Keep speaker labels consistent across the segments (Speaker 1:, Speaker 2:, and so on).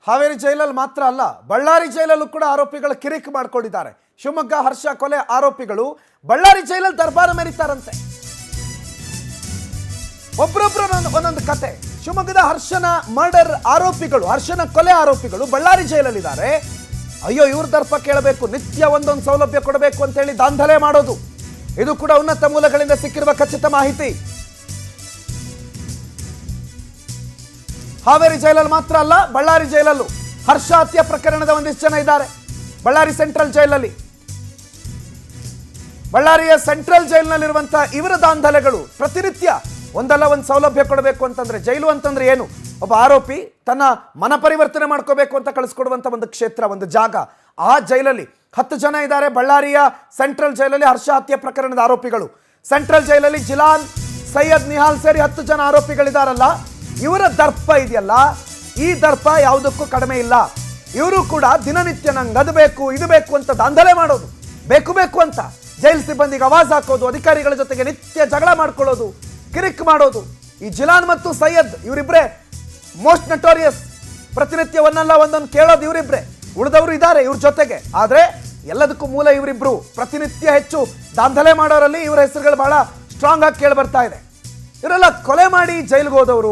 Speaker 1: ಹಾವೇರಿ ಜೈಲಲ್ಲಿ ಮಾತ್ರ ಅಲ್ಲ, ಬಳ್ಳಾರಿ ಜೈಲಲ್ಲೂ ಕೂಡ ಆರೋಪಿಗಳು ಕಿರಿಕ್ ಮಾಡ್ಕೊಂಡಿದ್ದಾರೆ. ಶಿವಮೊಗ್ಗ ಹರ್ಷ ಕೊಲೆ ಆರೋಪಿಗಳು ಬಳ್ಳಾರಿ ಜೈಲಲ್ಲಿ ದರ್ಬಾರ ಮೆರೀತಾರಂತೆ. ಒಬ್ರೊಬ್ರು ಒಂದೊಂದು ಕತೆ. ಶಿವಮೊಗ್ಗದ ಹರ್ಷನ ಮರ್ಡರ್ ಆರೋಪಿಗಳು, ಹರ್ಷನ ಕೊಲೆ ಆರೋಪಿಗಳು ಬಳ್ಳಾರಿ ಜೈಲಲ್ಲಿದ್ದಾರೆ. ಅಯ್ಯೋ, ಇವ್ರ ದರ್ಪ ಕೇಳಬೇಕು, ನಿತ್ಯ ಒಂದೊಂದು ಸೌಲಭ್ಯ ಕೊಡಬೇಕು ಅಂತ ಹೇಳಿ ದಾಂಧಲೆ ಮಾಡೋದು. ಇದು ಕೂಡ ಉನ್ನತ ಮೂಲಗಳಿಂದ ಸಿಕ್ಕಿರುವ ಖಚಿತ ಮಾಹಿತಿ. ಹಾವೇರಿ ಜೈಲಲ್ಲಿ ಮಾತ್ರ ಅಲ್ಲ, ಬಳ್ಳಾರಿ ಜೈಲಲ್ಲೂ ಹರ್ಷ ಹತ್ಯೆ ಪ್ರಕರಣದ ಒಂದಿಷ್ಟು ಜನ ಇದ್ದಾರೆ. ಬಳ್ಳಾರಿ ಸೆಂಟ್ರಲ್ ಜೈಲಲ್ಲಿ, ಬಳ್ಳಾರಿಯ ಸೆಂಟ್ರಲ್ ಜೈಲಿನಲ್ಲಿರುವಂತಹ ಇವರ ದಾಂಧಲೆಗಳು ಪ್ರತಿನಿತ್ಯ ಒಂದಲ್ಲ ಒಂದು ಸೌಲಭ್ಯ ಕೊಡಬೇಕು ಅಂತಂದ್ರೆ, ಜೈಲು ಅಂತಂದ್ರೆ ಏನು? ಒಬ್ಬ ಆರೋಪಿ ತನ್ನ ಮನ ಪರಿವರ್ತನೆ ಮಾಡ್ಕೋಬೇಕು ಅಂತ ಕಳಿಸ್ಕೊಡುವಂತ ಒಂದು ಕ್ಷೇತ್ರ, ಒಂದು ಜಾಗ. ಆ ಜೈಲಲ್ಲಿ 10 ಜನ ಇದ್ದಾರೆ. ಬಳ್ಳಾರಿಯ ಸೆಂಟ್ರಲ್ ಜೈಲಲ್ಲಿ ಹರ್ಷ ಹತ್ಯೆ ಪ್ರಕರಣದ ಆರೋಪಿಗಳು. ಸೆಂಟ್ರಲ್ ಜೈಲಲ್ಲಿ ಜಿಲಾನ್, ಸೈಯದ್, ನಿಹಾಲ್ ಸೇರಿ 10 ಜನ ಆರೋಪಿಗಳಿದಾರಲ್ಲ, ಇವರ ದರ್ಪ ಇದೆಯಲ್ಲ, ಈ ದರ್ಪ ಯಾವುದಕ್ಕೂ ಕಡಿಮೆ ಇಲ್ಲ. ಇವರು ಕೂಡ ದಿನನಿತ್ಯ ನಂಗೆ ಅದು ಬೇಕು ಇದು ಬೇಕು ಅಂತ ದಾಂಧಲೆ ಮಾಡೋದು, ಬೇಕು ಬೇಕು ಅಂತ ಜೈಲ್ ಸಿಬ್ಬಂದಿಗೆ ಆವಾಜ್ ಹಾಕೋದು, ಅಧಿಕಾರಿಗಳ ಜೊತೆಗೆ ನಿತ್ಯ ಜಗಳ ಮಾಡ್ಕೊಳ್ಳೋದು, ಕಿರಿಕ್ ಮಾಡೋದು. ಈ ಜಿಲಾನ್ ಮತ್ತು ಸೈಯದ್ ಇವರಿಬ್ರೆ ಮೋಸ್ಟ್ ನಟೋರಿಯಸ್. ಪ್ರತಿನಿತ್ಯ ಒಂದಲ್ಲ ಒಂದೊಂದು ಕೇಳೋದು ಇವರಿಬ್ರೆ. ಉಳಿದವರು ಇದ್ದಾರೆ ಇವ್ರ ಜೊತೆಗೆ, ಆದ್ರೆ ಎಲ್ಲದಕ್ಕೂ ಮೂಲ ಇವರಿಬ್ರು. ಪ್ರತಿನಿತ್ಯ ಹೆಚ್ಚು ದಾಂಧಲೆ ಮಾಡೋರಲ್ಲಿ ಇವರ ಹೆಸರುಗಳು ಬಹಳ ಸ್ಟ್ರಾಂಗ್ ಆಗಿ ಕೇಳಿ ಬರ್ತಾ ಇದೆ. ಇವರೆಲ್ಲ ಕೊಲೆ ಮಾಡಿ ಜೈಲಿಗೆ ಹೋದವರು,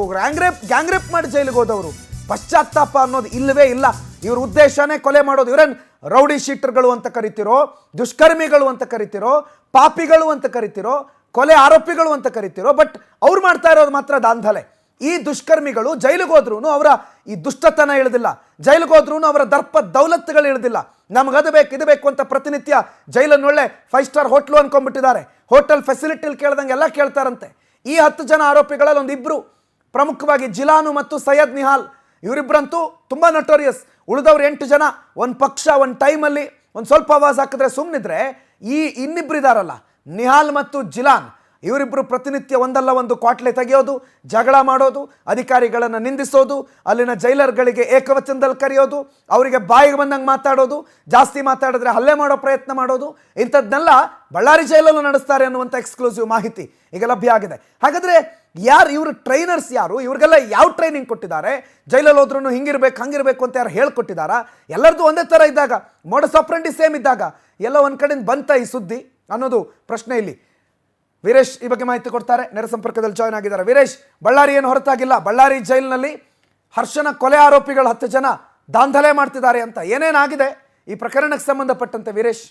Speaker 1: ಗ್ಯಾಂಗ್ ರೇಪ್ ಮಾಡಿ ಜೈಲಿಗೆ ಹೋದವರು. ಪಶ್ಚಾತ್ತಾಪ ಅನ್ನೋದು ಇಲ್ಲವೇ ಇಲ್ಲ. ಇವ್ರ ಉದ್ದೇಶನೇ ಕೊಲೆ ಮಾಡೋದು. ಇವರೇನ್ ರೌಡಿ ಶೀಟರ್ಗಳು ಅಂತ ಕರಿತಿರೋ, ದುಷ್ಕರ್ಮಿಗಳು ಅಂತ ಕರಿತಿರೋ, ಪಾಪಿಗಳು ಅಂತ ಕರಿತಿರೋ, ಕೊಲೆ ಆರೋಪಿಗಳು ಅಂತ ಕರಿತಿರೋ, ಬಟ್ ಅವ್ರು ಮಾಡ್ತಾ ಇರೋದು ಮಾತ್ರ ದಾಂಧಲೆ. ಈ ದುಷ್ಕರ್ಮಿಗಳು ಜೈಲಿಗೆ ಹೋದ್ರೂ ಅವರ ಈ ದುಷ್ಟತನ ಇಳಿದಿಲ್ಲ, ಜೈಲಿಗೆ ಹೋದ್ರೂ ಅವರ ದರ್ಪ ದೌಲತ್ತುಗಳು ಇಳಿದಿಲ್ಲ. ನಮಗದು ಬೇಕು ಇದು ಬೇಕು ಅಂತ ಪ್ರತಿನಿತ್ಯ ಜೈಲನ್ನೊಳ್ಳೆ 5 ಸ್ಟಾರ್ ಹೋಟ್ಲು ಅನ್ಕೊಂಡ್ಬಿಟ್ಟಿದ್ದಾರೆ. ಹೋಟೆಲ್ ಫೆಸಿಲಿಟಿಲಿ ಕೇಳ್ದಂಗೆ ಎಲ್ಲ ಕೇಳ್ತಾರಂತೆ. ಈ 10 ಜನ ಆರೋಪಿಗಳಲ್ಲಿ ಒಂದಿಬ್ರು, ಪ್ರಮುಖವಾಗಿ ಜಿಲಾನು ಮತ್ತು ಸೈಯದ್ ನಿಹಾಲ್, ಇವರಿಬ್ಬರಂತೂ ತುಂಬಾ ನಟೋರಿಯಸ್. ಉಳಿದವ್ರು 8 ಜನ ಒಂದು ಪಕ್ಷ ಒಂದು ಟೈಮಲ್ಲಿ ಒಂದು ಸ್ವಲ್ಪ ಆವಾಜ್ ಹಾಕಿದ್ರೆ ಸುಮ್ಮನಿದ್ರೆ, ಈ ಇನ್ನಿಬ್ರು ಇದಾರಲ್ಲ, ನಿಹಾಲ್ ಮತ್ತು ಜಿಲಾನ್, ಇವರಿಬ್ಬರು ಪ್ರತಿನಿತ್ಯ ಒಂದಲ್ಲ ಒಂದು ಕ್ವಾಟ್ಲೆ ತೆಗೆಯೋದು, ಜಗಳ ಮಾಡೋದು, ಅಧಿಕಾರಿಗಳನ್ನು ನಿಂದಿಸೋದು, ಅಲ್ಲಿನ ಜೈಲರ್ಗಳಿಗೆ ಏಕವಚನದಲ್ಲಿ ಕರೆಯೋದು, ಅವರಿಗೆ ಬಾಯಿಗೆ ಬಂದಂಗೆ ಮಾತಾಡೋದು, ಜಾಸ್ತಿ ಮಾತಾಡಿದ್ರೆ ಹಲ್ಲೆ ಮಾಡೋ ಪ್ರಯತ್ನ ಮಾಡೋದು, ಇಂಥದ್ದನ್ನೆಲ್ಲ ಬಳ್ಳಾರಿ ಜೈಲಲ್ಲೂ ನಡೆಸ್ತಾರೆ ಅನ್ನುವಂಥ ಎಕ್ಸ್ಕ್ಲೂಸಿವ್ ಮಾಹಿತಿ ಈಗ ಲಭ್ಯ ಆಗಿದೆ. ಹಾಗಾದ್ರೆ ಯಾರು ಇವರು ಟ್ರೈನರ್ಸ್? ಯಾರು ಇವ್ರಿಗೆಲ್ಲ ಯಾವ ಟ್ರೈನಿಂಗ್ ಕೊಟ್ಟಿದ್ದಾರೆ? ಜೈಲಲ್ಲಿ ಹೋದ್ರೂ ಹಿಂಗಿರ್ಬೇಕು ಹಂಗಿರ್ಬೇಕು ಅಂತ ಯಾರು ಹೇಳ್ಕೊಟ್ಟಿದ್ದಾರಾ? ಎಲ್ಲರದ್ದು ಒಂದೇ ಥರ ಇದ್ದಾಗ, ಮೋಡಸ್ ಆಪರೆಂಡಿ ಸೇಮ್ ಇದ್ದಾಗ ಎಲ್ಲ ಒಂದು ಕಡೆಯಿಂದ ಬಂತ ಈ ಸುದ್ದಿ ಅನ್ನೋದು ಪ್ರಶ್ನೆ ಇಲ್ಲಿ. ವೀರೇಶ್ ಈ ಬಗ್ಗೆ ಮಾಹಿತಿ ಕೊಡ್ತಾರೆ, ನೇರ ಸಂಪರ್ಕದಲ್ಲಿ ಜಾಯ್ನ್ ಆಗಿದ್ದಾರೆ. ವೀರೇಶ್, ಬಳ್ಳಾರಿ ಏನು ಹೊರತಾಗಿಲ್ಲ, ಬಳ್ಳಾರಿ ಜೈಲಿನಲ್ಲಿ ಹರ್ಷನ ಕೊಲೆ ಆರೋಪಿಗಳು 10 ಜನ ದಾಂಧಲೆ ಮಾಡ್ತಿದ್ದಾರೆ ಅಂತ ಏನೇನಾಗಿದೆ ಈ ಪ್ರಕರಣಕ್ಕೆ ಸಂಬಂಧಪಟ್ಟಂತೆ ವೀರೇಶ್?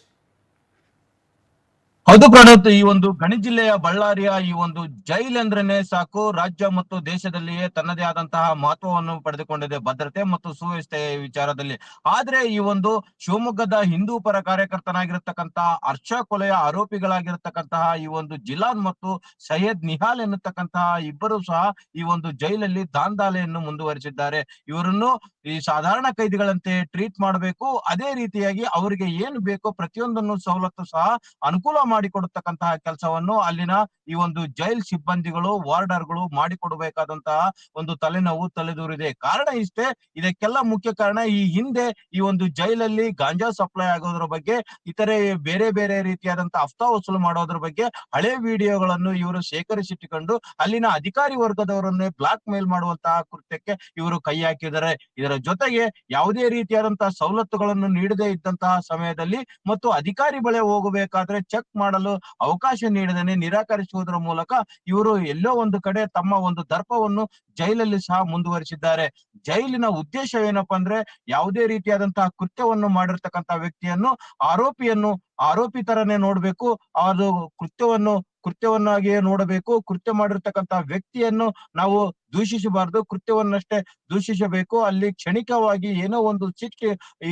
Speaker 2: ಹೌದು ಪ್ರಣತ್, ಈ ಒಂದು ಗಣಿ ಜಿಲ್ಲೆಯ ಬಳ್ಳಾರಿಯ ಈ ಒಂದು ಜೈಲ್ ಅಂದ್ರೇನೆ ಸಾಕು, ರಾಜ್ಯ ಮತ್ತು ದೇಶದಲ್ಲಿಯೇ ತನ್ನದೇ ಆದಂತಹ ಮಹತ್ವವನ್ನು ಪಡೆದುಕೊಂಡಿದೆ ಭದ್ರತೆ ಮತ್ತು ಸುವ್ಯವಸ್ಥೆಯ ವಿಚಾರದಲ್ಲಿ. ಆದ್ರೆ ಈ ಒಂದು ಶಿವಮೊಗ್ಗದ ಹಿಂದೂ ಪರ ಕಾರ್ಯಕರ್ತನಾಗಿರತಕ್ಕಂತಹ ಹರ್ಷ ಕೊಲೆಯ ಆರೋಪಿಗಳಾಗಿರತಕ್ಕಂತಹ ಈ ಒಂದು ಜಿಲಾನ್ ಮತ್ತು ಸೈಯದ್ ನಿಹಾಲ್ ಎನ್ನತಕ್ಕಂತಹ ಇಬ್ಬರು ಸಹ ಈ ಒಂದು ಜೈಲಲ್ಲಿ ದಾಂಧಲೆಯನ್ನು ಮುಂದುವರಿಸಿದ್ದಾರೆ. ಇವರನ್ನು ಈ ಸಾಧಾರಣ ಕೈದಿಗಳಂತೆ ಟ್ರೀಟ್ ಮಾಡಬೇಕು, ಅದೇ ರೀತಿಯಾಗಿ ಅವರಿಗೆ ಏನು ಬೇಕೋ ಪ್ರತಿಯೊಂದನ್ನು ಸವಲತ್ತು ಸಹ ಅನುಕೂಲ ಮಾಡಿಕೊಡತಕ್ಕಂತಹ ಕೆಲಸವನ್ನು ಅಲ್ಲಿನ ಈ ಒಂದು ಜೈಲ್ ಸಿಬ್ಬಂದಿಗಳು, ವಾರ್ಡರ್ಗಳು ಮಾಡಿಕೊಡಬೇಕಾದಂತಹ ಒಂದು ತಲೆನೋವು ತಲೆದೂರಿದೆ. ಕಾರಣ ಇಷ್ಟೇ, ಇದಕ್ಕೆಲ್ಲ ಮುಖ್ಯ ಕಾರಣ ಈ ಹಿಂದೆ ಈ ಒಂದು ಜೈಲಲ್ಲಿ ಗಾಂಜಾ ಸಪ್ಲೈ ಆಗೋದ್ರ ಬಗ್ಗೆ, ಇತರೆ ಬೇರೆ ಬೇರೆ ರೀತಿಯಾದಂತಹ ಹಫ್ತಾ ವಸೂಲು ಮಾಡೋದ್ರ ಬಗ್ಗೆ ಹಳೆ ವಿಡಿಯೋಗಳನ್ನು ಇವರು ಶೇಖರಿಸಿಟ್ಟುಕೊಂಡು ಅಲ್ಲಿನ ಅಧಿಕಾರಿ ವರ್ಗದವರನ್ನೇ ಬ್ಲಾಕ್ ಮೇಲ್ ಮಾಡುವಂತಹ ಕೃತ್ಯಕ್ಕೆ ಇವರು ಕೈ ಹಾಕಿದ್ದಾರೆ. ಇದರ ಜೊತೆಗೆ ಯಾವುದೇ ರೀತಿಯಾದಂತಹ ಸವಲತ್ತುಗಳನ್ನು ನೀಡದೇ ಇದ್ದಂತಹ ಸಮಯದಲ್ಲಿ ಮತ್ತು ಅಧಿಕಾರಿ ಬಳಿ ಹೋಗಬೇಕಾದ್ರೆ ಚೆಕ್ ಮಾಡಲು ಅವಕಾಶ ನೀಡದೇನೆ ನಿರಾಕರಿಸುವುದರ ಮೂಲಕ ಇವರು ಎಲ್ಲೋ ಒಂದು ಕಡೆ ತಮ್ಮ ಒಂದು ದರ್ಪವನ್ನು ಜೈಲಲ್ಲಿ ಸಹ ಮುಂದುವರಿಸಿದ್ದಾರೆ. ಜೈಲಿನ ಉದ್ದೇಶ ಏನಪ್ಪಾ ಅಂದ್ರೆ, ಯಾವುದೇ ರೀತಿಯಾದಂತಹ ಕೃತ್ಯವನ್ನು ಮಾಡಿರ್ತಕ್ಕಂಥ ವ್ಯಕ್ತಿಯನ್ನು, ಆರೋಪಿ ತರನೇ ನೋಡ್ಬೇಕು, ಅದು ಕೃತ್ಯವನ್ನಾಗಿಯೇ ನೋಡಬೇಕು. ಕೃತ್ಯ ಮಾಡಿರ್ತಕ್ಕಂಥ ವ್ಯಕ್ತಿಯನ್ನು ನಾವು ದೂಷಿಸಬಾರದು, ಕೃತ್ಯವನ್ನಷ್ಟೇ ದೂಷಿಸಬೇಕು. ಅಲ್ಲಿ ಕ್ಷಣಿಕವಾಗಿ ಏನೋ ಒಂದು ಶಿಕ್ಷೆ ಈ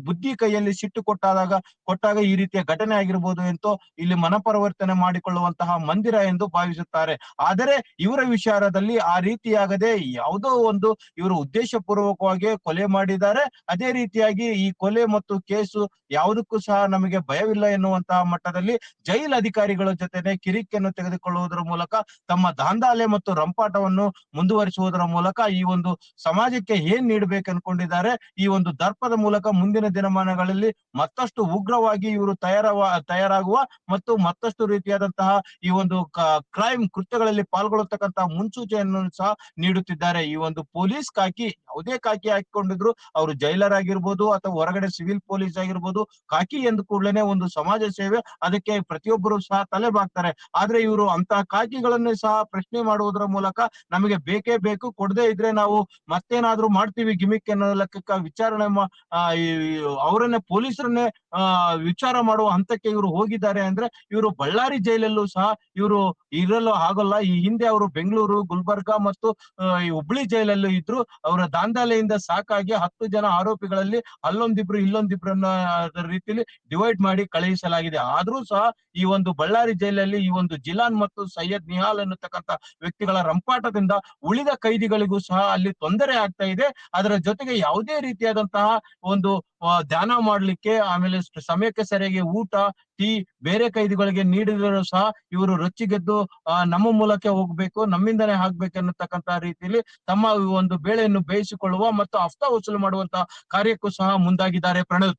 Speaker 2: ಬುದ್ಧಿ ಕೈಯಲ್ಲಿ ಸಿಟ್ಟು ಕೊಟ್ಟಾಗ ಈ ರೀತಿಯ ಘಟನೆ ಆಗಿರ್ಬೋದು ಎಂದು ಇಲ್ಲಿ ಮನಪರಿವರ್ತನೆ ಮಾಡಿಕೊಳ್ಳುವಂತಹ ಮಂದಿರ ಎಂದು ಭಾವಿಸುತ್ತಾರೆ. ಆದರೆ ಇವರ ವಿಚಾರದಲ್ಲಿ ಆ ರೀತಿಯಾಗದೆ ಯಾವುದೋ ಒಂದು ಇವರು ಉದ್ದೇಶ ಪೂರ್ವಕವಾಗಿ ಕೊಲೆ ಮಾಡಿದ್ದಾರೆ. ಅದೇ ರೀತಿಯಾಗಿ ಈ ಕೊಲೆ ಮತ್ತು ಕೇಸು ಯಾವುದಕ್ಕೂ ಸಹ ನಮಗೆ ಭಯವಿಲ್ಲ ಎನ್ನುವಂತಹ ಮಟ್ಟದಲ್ಲಿ ಜೈಲ್ ಅಧಿಕಾರಿಗಳ ಜೊತೆನೆ ಕಿರಿಕಿಯನ್ನು ತೆಗೆದುಕೊಳ್ಳುವುದರ ಮೂಲಕ ತಮ್ಮ ದಾಂಧಲೆ ಮತ್ತು ರಂಪಾಟವನ್ನು ಮುಂದುವರಿಸುವುದರ ಮೂಲಕ ಈ ಒಂದು ಸಮಾಜಕ್ಕೆ ಏನ್ ನೀಡಬೇಕು ಅನ್ಕೊಂಡಿದ್ದಾರೆ, ಈ ಒಂದು ದರ್ಪದ ಮೂಲಕ ಮುಂದಿನ ದಿನಮಾನಗಳಲ್ಲಿ ಮತ್ತಷ್ಟು ಉಗ್ರವಾಗಿ ಇವರು ತಯಾರಾಗುವ ಮತ್ತು ಮತ್ತಷ್ಟು ರೀತಿಯಾದಂತಹ ಈ ಒಂದು ಕ್ರೈಮ್ ಕೃತ್ಯಗಳಲ್ಲಿ ಪಾಲ್ಗೊಳ್ಳತಕ್ಕಂತಹ ಮುನ್ಸೂಚನೆಯನ್ನು ಸಹ ನೀಡುತ್ತಿದ್ದಾರೆ. ಈ ಒಂದು ಪೊಲೀಸ್ ಖಾಕಿ ಯಾವುದೇ ಖಾಕಿ ಹಾಕಿಕೊಂಡಿದ್ರು, ಅವರು ಜೈಲರ್ ಆಗಿರ್ಬೋದು ಅಥವಾ ಹೊರಗಡೆ ಸಿವಿಲ್ ಪೊಲೀಸ್ ಆಗಿರ್ಬೋದು, ಖಾಕಿ ಎಂದ ಕೂಡಲೇ ಒಂದು ಸಮಾಜ ಸೇವೆ, ಅದಕ್ಕೆ ಪ್ರತಿಯೊಬ್ಬರು ಸಹ ತಲೆ ಬಾಗ್ತಾರೆ. ಆದ್ರೆ ಇವರು ಅಂತಹ ಖಾಕಿಗಳನ್ನೇ ಸಹ ಪ್ರಶ್ನೆ ಮಾಡುವುದರ ಮೂಲಕ ನಮಗೆ ಬೇಕೇ ಬೇಕು, ಕೊಡದೇ ಇದ್ರೆ ನಾವು ಮತ್ತೇನಾದ್ರೂ ಮಾಡ್ತೀವಿ ಗಿಮಿಕ್ ಅನ್ನೋ ಲೆಕ್ಕಕ್ಕ ವಿಚಾರಣೆ ಅವರನ್ನೇ ಪೊಲೀಸರನ್ನೇ ವಿಚಾರ ಮಾಡುವ ಹಂತಕ್ಕೆ ಇವರು ಹೋಗಿದ್ದಾರೆ. ಅಂದ್ರೆ ಇವರು ಬಳ್ಳಾರಿ ಜೈಲಲ್ಲೂ ಸಹ ಇವರು ಇರಲು ಆಗೋಲ್ಲ. ಈ ಹಿಂದೆ ಅವರು ಬೆಂಗಳೂರು, ಗುಲ್ಬರ್ಗಾ ಮತ್ತು ಈ ಹುಬ್ಳಿ ಜೈಲಲ್ಲೂ ಇದ್ರು. ಅವರ ದಾಂಧಲೆಯಿಂದ ಸಾಕಾಗಿ 10 ಜನ ಆರೋಪಿಗಳಲ್ಲಿ ಅಲ್ಲೊಂದಿಬ್ರು ಇಲ್ಲೊಂದಿಬ್ರನ್ನ ರೀತಿಯಲ್ಲಿ ಡಿವೈಡ್ ಮಾಡಿ ಕಳುಹಿಸಲಾಗಿದೆ. ಆದ್ರೂ ಸಹ ಈ ಒಂದು ಬಳ್ಳಾರಿ ಜೈಲಲ್ಲಿ ಈ ಒಂದು ಜಿಲಾನ್ ಮತ್ತು ಸೈಯದ್ ನಿಹಾಲ್ ಅನ್ನತಕ್ಕಂಥ ವ್ಯಕ್ತಿಗಳ ರಂಪಾಟದಿಂದ ಉಳಿದ ಕೈದಿಗಳಿಗೂ ಸಹ ಅಲ್ಲಿ ತೊಂದರೆ ಆಗ್ತಾ ಇದೆ. ಅದರ ಜೊತೆಗೆ ಯಾವುದೇ ರೀತಿಯಾದಂತಹ ಒಂದು ಧ್ಯಾನ ಮಾಡ್ಲಿಕ್ಕೆ, ಆಮೇಲೆ ಸಮಯಕ್ಕೆ ಸರಿಯಾಗಿ ಊಟ, ಟೀ ಬೇರೆ ಕೈದಿಗಳಿಗೆ ನೀಡಿದರೂ ಸಹ ಇವರು ರೊಚ್ಚಿಗೆದ್ದು ನಮ್ಮ ಮೂಲಕ ಹೋಗ್ಬೇಕು, ನಮ್ಮಿಂದನೇ ಆಗ್ಬೇಕು ಅನ್ನತಕ್ಕಂತಹ ರೀತಿಯಲ್ಲಿ ತಮ್ಮ ಒಂದು ಬೇಳೆಯನ್ನು ಬೇಯಿಸಿಕೊಳ್ಳುವ ಮತ್ತು ಹಫ್ತಾ ವಸೂಲು ಮಾಡುವಂತಹ ಕಾರ್ಯಕ್ಕೂ ಸಹ ಮುಂದಾಗಿದ್ದಾರೆ ಪ್ರಣವ್.